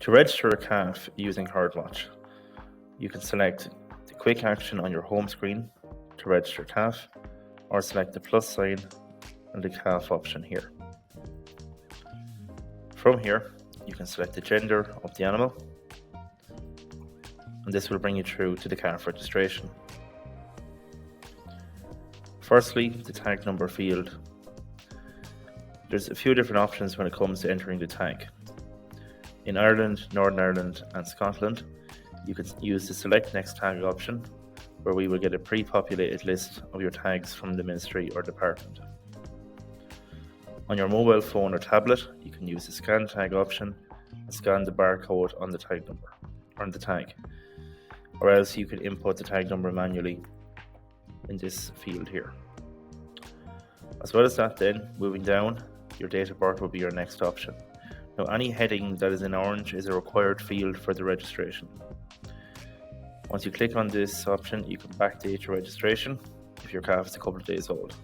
To register a calf using HerdWatch, you can select the quick action on your home screen to register calf, or select the plus sign and the calf option here. From here, you can select the gender of the animal, and this will bring you through to the calf registration. Firstly, the tag number field. There's a few different options when it comes to entering the tag. In Ireland, Northern Ireland and Scotland, you can use the select next tag option, where we will get a pre-populated list of your tags from the ministry or department. On your mobile phone or tablet, you can use the scan tag option and scan the barcode on the tag number, or on the tag, or else you can input the tag number manually in this field here. As well as that then, moving down, your date of birth will be your next option. Now, any heading that is in orange is a required field for the registration. Once you click on this option, you can backdate your registration if your calf is a couple of days old.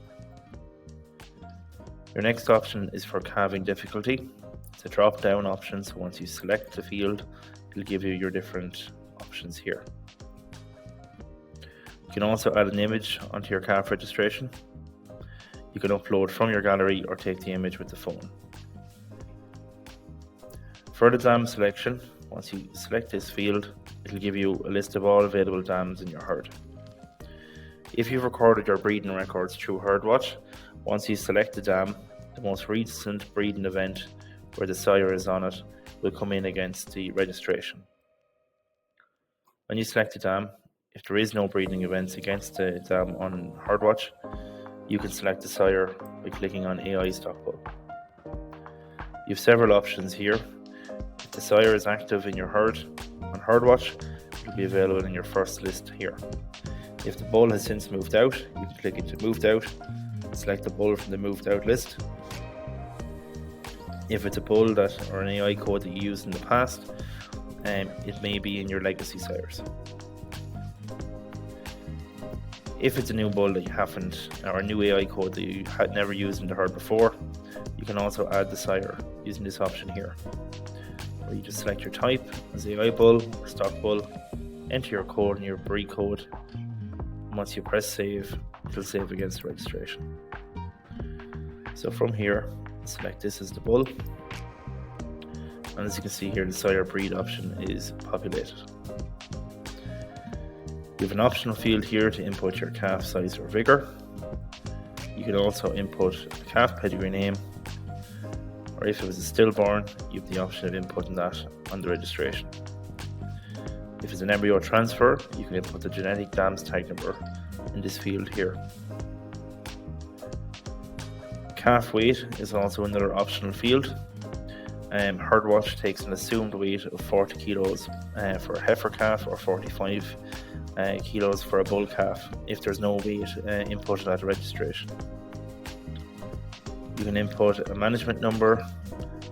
Your next option is for calving difficulty. It's a drop-down option, so once you select the field, it'll give you your different options here. You can also add an image onto your calf registration. You can upload from your gallery or take the image with the phone. For the dam selection, once you select this field, it'll give you a list of all available dams in your herd. If you've recorded your breeding records through HerdWatch, once you select the dam, the most recent breeding event where the sire is on it will come in against the registration. When you select the dam, if there is no breeding events against the dam on HerdWatch, you can select the sire by clicking on AI Stock Bull. You have several options here. If the sire is active in your herd on HerdWatch, it will be available in your first list here. If the bull has since moved out, you can click into Moved Out and select the bull from the Moved Out list. If it's a bull or an AI code that you used in the past, it may be in your legacy sires. If it's a new bull that you haven't, or a new AI code that you had never used in the herd before, you can also add the sire using this option here, where you just select your type as AI bull or stock bull, enter your code and your breed code, and once you press save, it'll save against the registration. So from here, select this as the bull, and as you can see here, the sire breed option is populated. You have an optional field here to input your calf size or vigor. You can also input a calf pedigree name, or if it was a stillborn, you have the option of inputting that on the registration. If it's an embryo transfer, you can input the genetic dams tag number in this field here. Calf weight is also another optional field. HerdWatch takes an assumed weight of 40 kilos for a heifer calf, or 45 kilos for a bull calf if there's no weight inputted at registration. You can input a management number,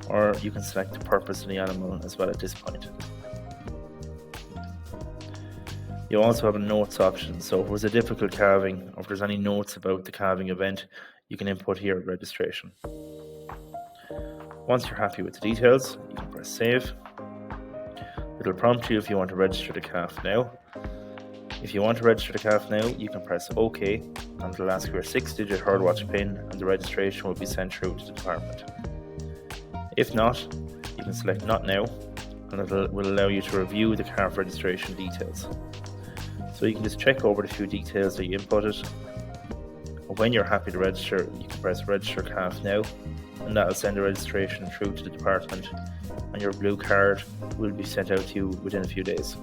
or you can select the purpose of the animal as well at this point. You also have a notes option, so if it was a difficult calving, or if there's any notes about the calving event, you can input here at registration. Once you're happy with the details, you can press save. It'll prompt you if you want to register the calf now. If you want to register the calf now, you can press OK, and it'll ask for a 6-digit HerdWatch PIN, and the registration will be sent through to the department. If not, you can select Not Now, and it will allow you to review the calf registration details. So you can just check over the few details that you inputted. When you're happy to register, you can press Register Calf Now, and that will send the registration through to the department, and your blue card will be sent out to you within a few days.